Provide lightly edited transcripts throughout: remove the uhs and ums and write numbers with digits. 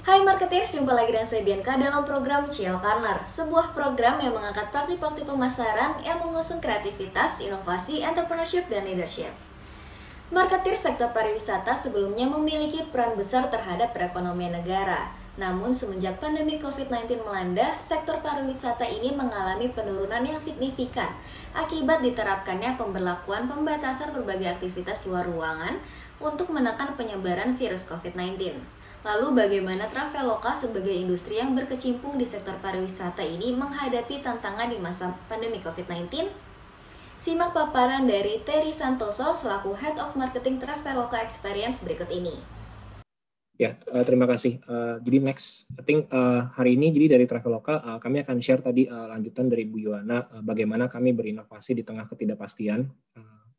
Hai marketeers, jumpa lagi dengan saya Bianca dalam program CL Corner, sebuah program yang mengangkat praktik-praktik pemasaran yang mengusung kreativitas, inovasi, entrepreneurship, dan leadership. Marketeers sektor pariwisata sebelumnya memiliki peran besar terhadap perekonomian negara. Namun semenjak pandemi COVID-19 melanda, sektor pariwisata ini mengalami penurunan yang signifikan akibat diterapkannya pemberlakuan pembatasan berbagai aktivitas luar ruangan untuk menekan penyebaran virus COVID-19. Lalu bagaimana Traveloka sebagai industri yang berkecimpung di sektor pariwisata ini menghadapi tantangan di masa pandemi COVID-19? Simak paparan dari Terry Santoso selaku Head of Marketing Traveloka Experience berikut ini. Ya, terima kasih. Jadi next, I think hari ini jadi dari Traveloka kami akan share tadi lanjutan dari Bu Yohana bagaimana kami berinovasi di tengah ketidakpastian.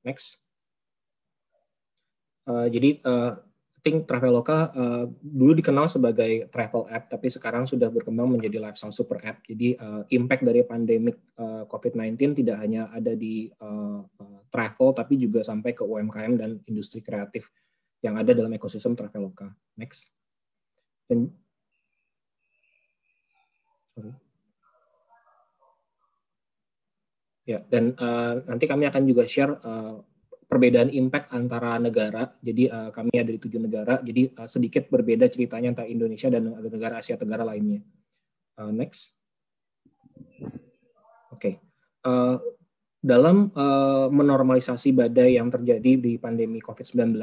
Next. Jadi I think Traveloka dulu dikenal sebagai travel app, tapi sekarang sudah berkembang menjadi lifestyle super app. Jadi impact dari pandemik COVID-19 tidak hanya ada di travel, tapi juga sampai ke UMKM dan industri kreatif yang ada dalam ekosistem Traveloka. Next. Dan, ya, dan nanti kami akan juga share perbedaan impact antara negara. Jadi kami ada di 7 negara, jadi sedikit berbeda ceritanya antara Indonesia dan negara Asia Tenggara lainnya. Next. Oke. Dalam menormalisasi badai yang terjadi di pandemi COVID-19,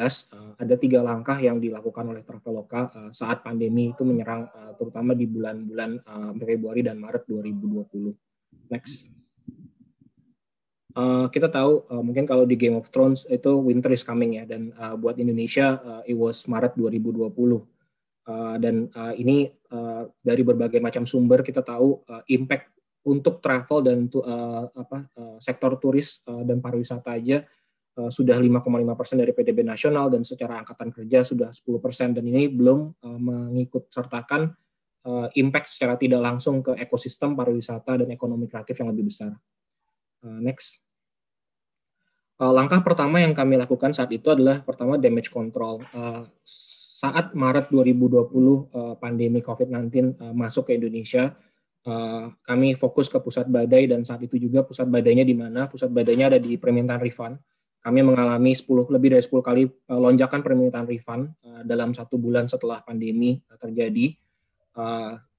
ada 3 langkah yang dilakukan oleh Traveloka saat pandemi itu menyerang, terutama di bulan-bulan Februari dan Maret 2020. Next. Kita tahu mungkin kalau di Game of Thrones itu winter is coming ya, dan buat Indonesia it was Maret 2020. Dan ini dari berbagai macam sumber kita tahu impact untuk travel dan sektor turis dan pariwisata aja sudah 5,5% dari PDB nasional, dan secara angkatan kerja sudah 10%, dan ini belum mengikut sertakan impact secara tidak langsung ke ekosistem pariwisata dan ekonomi kreatif yang lebih besar. Next. Langkah pertama yang kami lakukan saat itu adalah pertama damage control. Saat Maret 2020 pandemi COVID-19 masuk ke Indonesia, kami fokus ke pusat badai, dan saat itu juga pusat badainya di mana? Pusat badainya ada di permintaan refund. Kami mengalami lebih dari 10 kali lonjakan permintaan refund dalam 1 bulan setelah pandemi terjadi.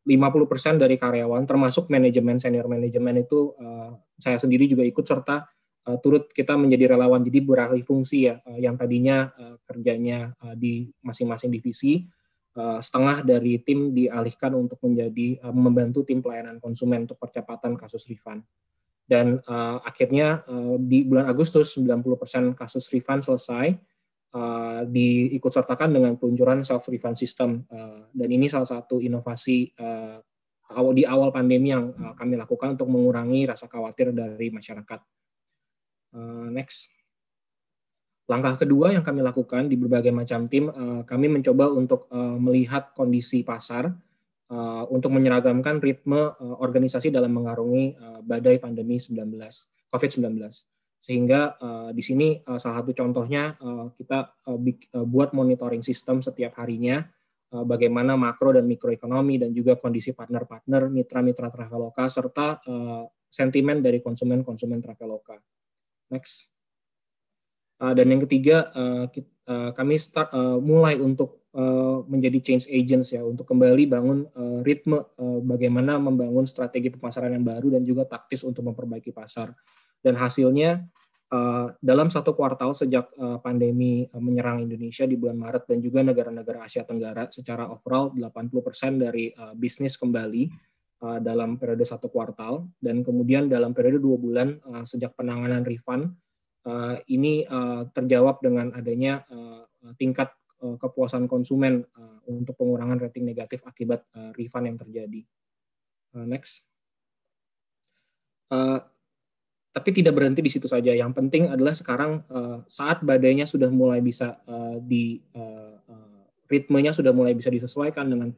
50% dari karyawan, termasuk manajemen, senior manajemen itu saya sendiri juga ikut serta turut kita menjadi relawan, jadi beralih fungsi ya, yang tadinya kerjanya di masing-masing divisi, setengah dari tim dialihkan untuk menjadi membantu tim pelayanan konsumen untuk percepatan kasus refund. Dan akhirnya di bulan Agustus 90% kasus refund selesai, diikut sertakan dengan peluncuran self refund system, dan ini salah satu inovasi di awal pandemi yang kami lakukan untuk mengurangi rasa khawatir dari masyarakat. Next. Langkah kedua yang kami lakukan di berbagai macam tim, kami mencoba untuk melihat kondisi pasar untuk menyeragamkan ritme organisasi dalam mengarungi badai pandemi COVID-19. Sehingga di sini salah satu contohnya kita buat monitoring sistem setiap harinya, bagaimana makro dan mikroekonomi dan juga kondisi partner-partner, mitra-mitra Traveloka, serta sentimen dari konsumen-konsumen Traveloka. Next. Dan yang ketiga, kami mulai untuk menjadi change agents ya, untuk kembali bangun ritme bagaimana membangun strategi pemasaran yang baru dan juga taktis untuk memperbaiki pasar. Dan hasilnya dalam 1 kuartal sejak pandemi menyerang Indonesia di bulan Maret dan juga negara-negara Asia Tenggara, secara overall 80% dari bisnis kembali dalam periode 1 kuartal, dan kemudian dalam periode 2 bulan sejak penanganan refund ini terjawab dengan adanya tingkat kepuasan konsumen untuk pengurangan rating negatif akibat refund yang terjadi. Next. Tapi tidak berhenti di situ saja. Yang penting adalah sekarang saat badainya sudah mulai bisa ritmenya sudah mulai bisa disesuaikan dengan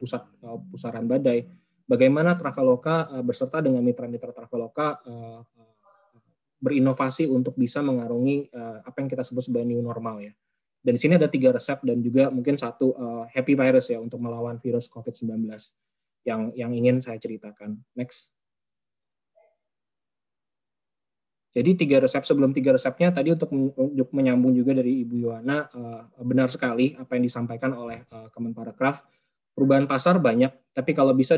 pusaran badai. Bagaimana Traveloka berserta dengan mitra-mitra Traveloka berinovasi untuk bisa mengarungi apa yang kita sebut sebagai new normal ya. Dan di sini ada 3 resep dan juga mungkin satu happy virus ya untuk melawan virus COVID-19 yang ingin saya ceritakan. Next. Jadi 3 resep, sebelum 3 resepnya tadi untuk menyambung juga dari Ibu Yohana, benar sekali apa yang disampaikan oleh Kemenparekraf. Perubahan pasar banyak, tapi kalau bisa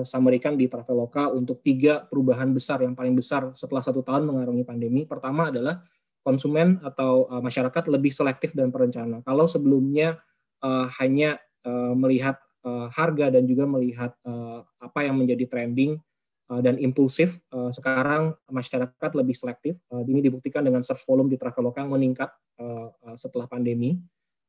summary-kan di Traveloka untuk 3 perubahan besar yang paling besar setelah 1 tahun mengarungi pandemi. Pertama adalah konsumen atau masyarakat lebih selektif dan berencana. Kalau sebelumnya hanya melihat harga dan juga melihat apa yang menjadi trending dan impulsif, sekarang masyarakat lebih selektif. Ini dibuktikan dengan search volume di Traveloka yang meningkat setelah pandemi.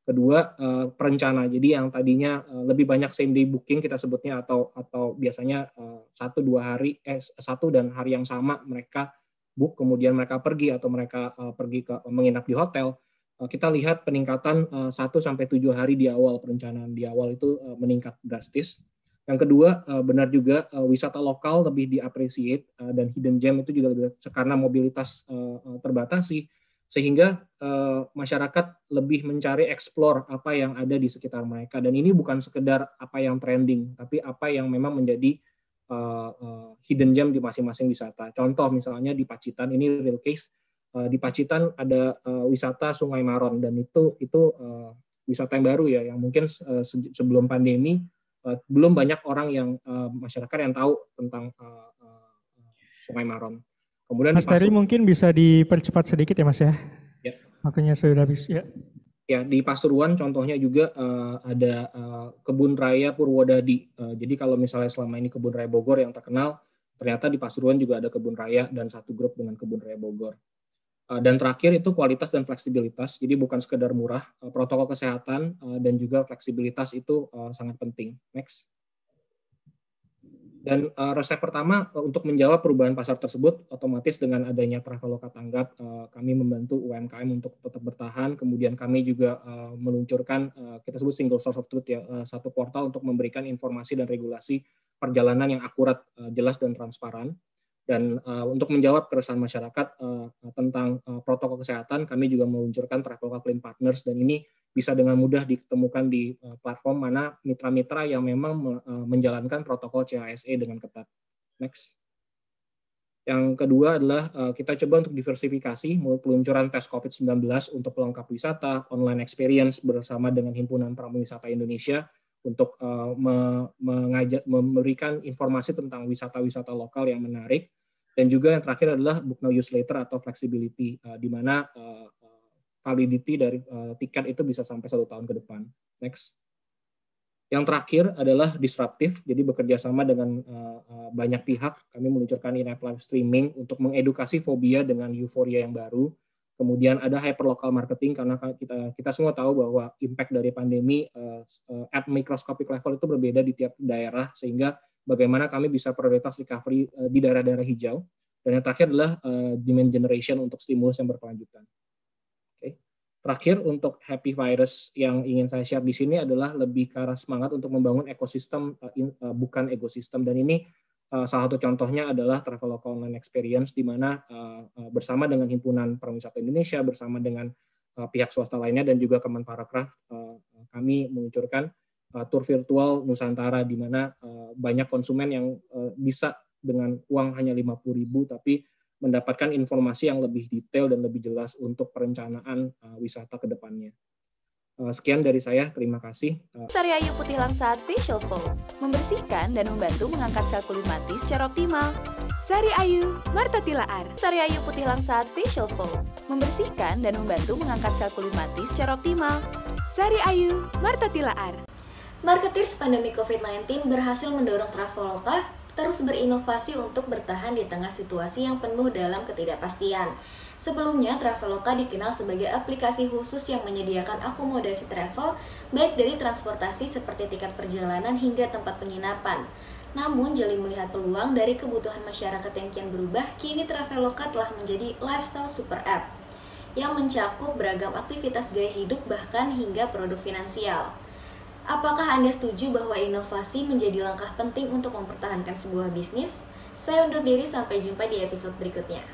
Kedua, perencana. Jadi yang tadinya lebih banyak same day booking kita sebutnya atau biasanya 1-2 hari, 1 dan hari yang sama mereka book, kemudian mereka pergi atau mereka pergi ke menginap di hotel. Kita lihat peningkatan 1-7 hari di awal, perencanaan di awal itu meningkat drastis. Yang kedua, benar juga wisata lokal lebih di-appreciate dan hidden gem itu juga lebih, karena mobilitas terbatasi, sehingga masyarakat lebih mencari explore apa yang ada di sekitar mereka. Dan ini bukan sekedar apa yang trending, tapi apa yang memang menjadi hidden gem di masing-masing wisata. Contoh misalnya di Pacitan, ini real case, di Pacitan ada wisata Sungai Maron, dan itu wisata yang baru ya, yang mungkin sebelum pandemi belum banyak orang yang masyarakat yang tahu tentang Sungai Maron. Kemudian Mas Terry mungkin bisa dipercepat sedikit ya Mas ya. Ya. Makanya sudah habis ya. Ya, di Pasuruan contohnya juga ada Kebun Raya Purwodadi. Jadi kalau misalnya selama ini Kebun Raya Bogor yang terkenal, ternyata di Pasuruan juga ada Kebun Raya dan satu grup dengan Kebun Raya Bogor. Dan terakhir itu kualitas dan fleksibilitas. Jadi bukan sekedar murah, protokol kesehatan dan juga fleksibilitas itu sangat penting. Next. Dan resep pertama untuk menjawab perubahan pasar tersebut, otomatis dengan adanya Traveloka Tanggap, kami membantu UMKM untuk tetap bertahan. Kemudian kami juga meluncurkan, kita sebut single source of truth ya, satu portal untuk memberikan informasi dan regulasi perjalanan yang akurat, jelas dan transparan. Dan untuk menjawab keresahan masyarakat tentang protokol kesehatan, kami juga meluncurkan Traveloka Clean Partners, dan ini bisa dengan mudah ditemukan di platform mana mitra-mitra yang memang menjalankan protokol CHSE dengan ketat. Next. Yang kedua adalah kita coba untuk diversifikasi, peluncuran tes COVID-19 untuk pelengkap wisata, online experience bersama dengan Himpunan Pramuwisata Indonesia untuk memberikan informasi tentang wisata-wisata lokal yang menarik. Dan juga yang terakhir adalah book now use later atau flexibility, di mana validity dari tiket itu bisa sampai 1 tahun ke depan. Next. Yang terakhir adalah disruptif, jadi bekerja sama dengan banyak pihak. Kami meluncurkan in-app live streaming untuk mengedukasi fobia dengan euforia yang baru. Kemudian ada hyperlocal marketing, karena kita semua tahu bahwa impact dari pandemi at microscopic level itu berbeda di tiap daerah, sehingga bagaimana kami bisa prioritas recovery di daerah-daerah hijau. Dan yang terakhir adalah demand generation untuk stimulus yang berkelanjutan. Terakhir, untuk happy virus yang ingin saya share di sini adalah lebih ke arah semangat untuk membangun ekosistem, bukan ekosistem. Dan ini salah satu contohnya adalah Traveloka Online Experience, di mana bersama dengan Himpunan Pariwisata Indonesia, bersama dengan pihak swasta lainnya, dan juga Kemenparekraf, kami meluncurkan tur virtual Nusantara, di mana banyak konsumen yang bisa dengan uang hanya 50.000, tapi mendapatkan informasi yang lebih detail dan lebih jelas untuk perencanaan wisata ke depannya. Sekian dari saya, terima kasih. Sari Ayu Putih Langsat Facial Foam membersihkan dan membantu mengangkat sel kulit mati secara optimal. Sari Ayu Marta Tilaar. Sari Ayu Putih Langsat Facial Foam membersihkan dan membantu mengangkat sel kulit mati secara optimal. Sari Ayu Marta Tilaar. Marketeers pandemi COVID-19 berhasil mendorong Traveloka terus berinovasi untuk bertahan di tengah situasi yang penuh dalam ketidakpastian. Sebelumnya, Traveloka dikenal sebagai aplikasi khusus yang menyediakan akomodasi travel, baik dari transportasi seperti tiket perjalanan hingga tempat penginapan. Namun, jeli melihat peluang dari kebutuhan masyarakat yang kian berubah, kini Traveloka telah menjadi lifestyle super app yang mencakup beragam aktivitas gaya hidup bahkan hingga produk finansial. Apakah Anda setuju bahwa inovasi menjadi langkah penting untuk mempertahankan sebuah bisnis? Saya undur diri, sampai jumpa di episode berikutnya.